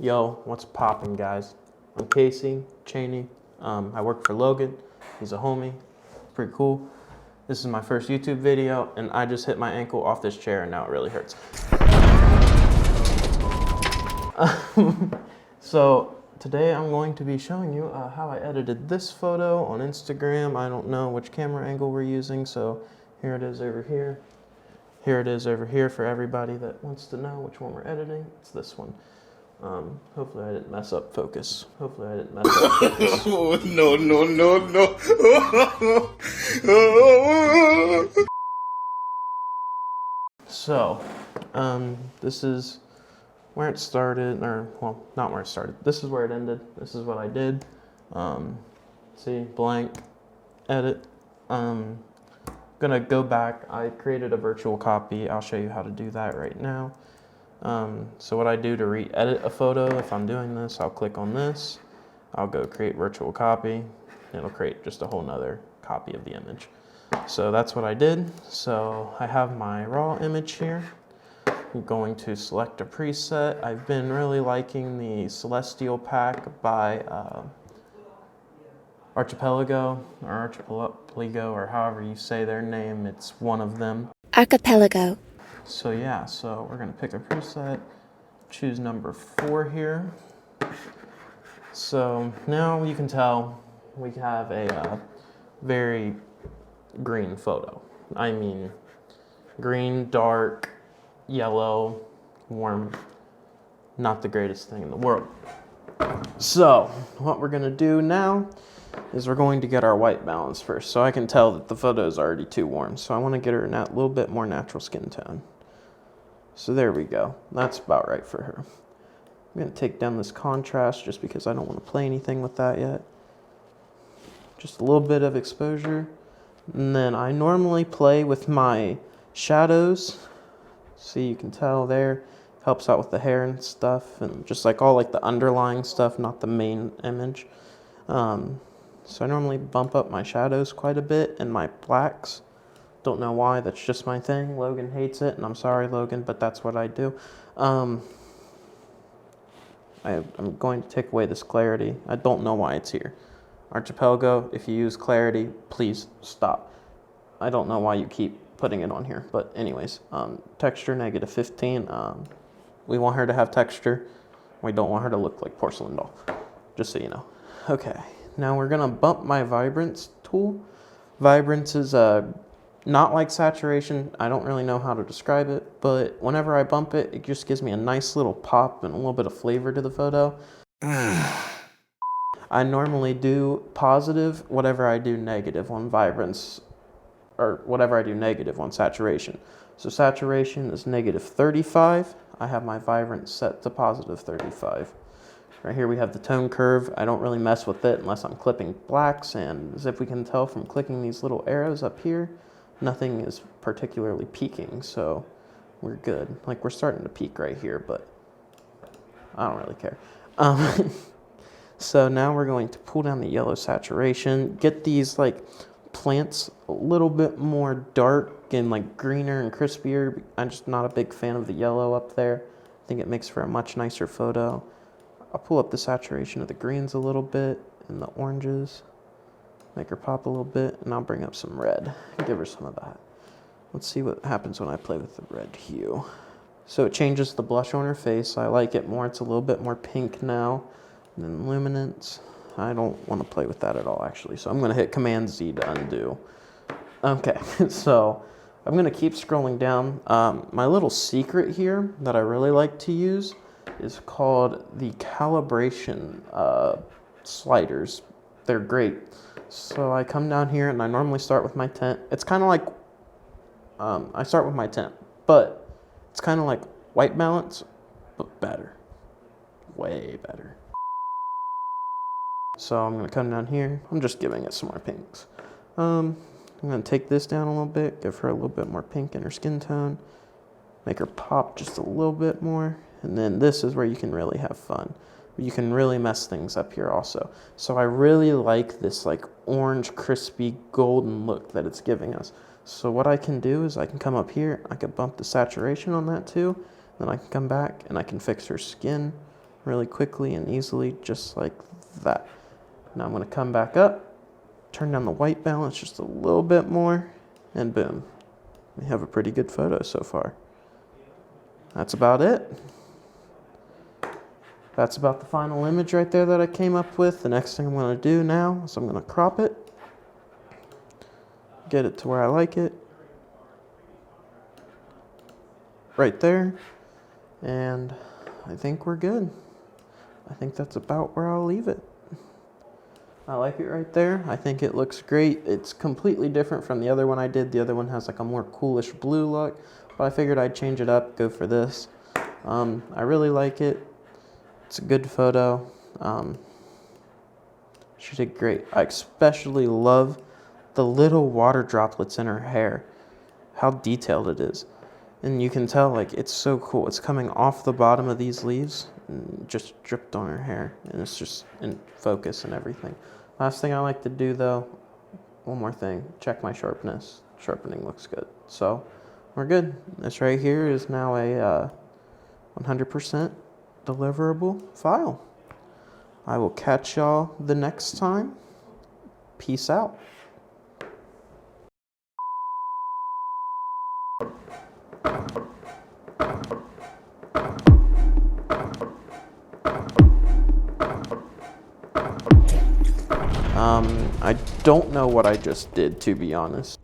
Yo, what's poppin', guys? I'm Casey Cheney. I work for Logan. He's a homie. Pretty cool. This is my first YouTube video, and I just hit my ankle off this chair, and now it really hurts. So today I'm going to be showing you how I edited this photo on Instagram. I don't know which camera angle we're using, so here it is over here. Here it is over here for everybody that wants to know which one we're editing. It's this one. Hopefully I didn't mess up focus. Oh, no. So, this is where it started, or, well, not where it started. This is where it ended. This is what I did. See, blank, edit. Gonna go back. I created a virtual copy. I'll show you how to do that right now. So what I do to re-edit a photo, if I'm doing this, I'll click on this. I'll go create virtual copy. It'll create just a whole nother copy of the image. So that's what I did. So I have my raw image here. I'm going to select a preset. I've been really liking the Celestial Pack by Archipelago, or however you say their name. It's one of them. Archipelago. So yeah, so we're gonna pick a preset, choose number 4 here. So now you can tell we have a very green photo. I mean, green, dark, yellow, warm, not the greatest thing in the world. So what we're gonna do now is we're going to get our white balance first. So I can tell that the photo is already too warm. So I wanna get her a little bit more natural skin tone. So there we go. That's about right for her. I'm gonna take down this contrast just because I don't want to play anything with that yet. Just a little bit of exposure. And then I normally play with my shadows. See, you can tell there. Helps out with the hair and stuff. And just like all like the underlying stuff, not the main image. So I normally bump up my shadows quite a bit and my blacks. Don't know why, that's just my thing. Logan hates it, and I'm sorry, Logan, but that's what I do. I'm going to take away this clarity. I don't know why it's here. Archipelago, if you use clarity, please stop. I don't know why you keep putting it on here, but anyways, texture -15. We want her to have texture. We don't want her to look like porcelain doll, just so you know. Okay, now we're gonna bump my vibrance tool. Vibrance is not like saturation. I don't really know how to describe it, but whenever I bump it, it just gives me a nice little pop and a little bit of flavor to the photo. I normally do positive whatever I do negative on vibrance, or whatever I do negative on saturation. So saturation is -35. I have my vibrance set to +35. Right here we have the tone curve. I don't really mess with it unless I'm clipping blacks, and as if we can tell from clicking these little arrows up here, nothing is particularly peaking, so we're good. Like, we're starting to peak right here, but I don't really care. So now we're going to pull down the yellow saturation, get these like plants a little bit more dark and like greener and crispier. I'm just not a big fan of the yellow up there. I think it makes for a much nicer photo. I'll pull up the saturation of the greens a little bit and the oranges. Make her pop a little bit, and I'll bring up some red. Give her some of that. Let's see what happens when I play with the red hue. So it changes the blush on her face. I like it more. It's a little bit more pink now. And then luminance. I don't want to play with that at all, actually. So I'm going to hit Command Z to undo. Okay, so I'm going to keep scrolling down. My little secret here that I really like to use is called the calibration sliders. They're great. So I come down here and I normally start with my tint. It's kind of like, I start with my tint, but it's kind of like white balance, but better. Way better. So I'm gonna come down here. I'm just giving it some more pinks. I'm gonna take this down a little bit, give her a little bit more pink in her skin tone, make her pop just a little bit more. And then this is where you can really have fun. You can really mess things up here also. So I really like this like orange, crispy, golden look that it's giving us. So what I can do is I can come up here, I can bump the saturation on that too, then I can come back and I can fix her skin really quickly and easily, just like that. Now I'm going to come back up, turn down the white balance just a little bit more, and boom. We have a pretty good photo so far. That's about it. That's about the final image right there that I came up with. The next thing I'm going to do now is I'm going to crop it, get it to where I like it, right there, and I think we're good. I think that's about where I'll leave it. I like it right there. I think it looks great. It's completely different from the other one I did. The other one has like a more coolish blue look, but I figured I'd change it up, go for this. I really like it. It's a good photo. She did great. I especially love the little water droplets in her hair, how detailed it is. And you can tell, like, it's so cool. It's coming off the bottom of these leaves and just dripped on her hair. And it's just in focus and everything. Last thing I like to do, though, one more thing. Check my sharpness. Sharpening looks good. So, we're good. This right here is now a 100% deliverable file. I will catch y'all the next time. Peace out. I don't know what I just did, to be honest.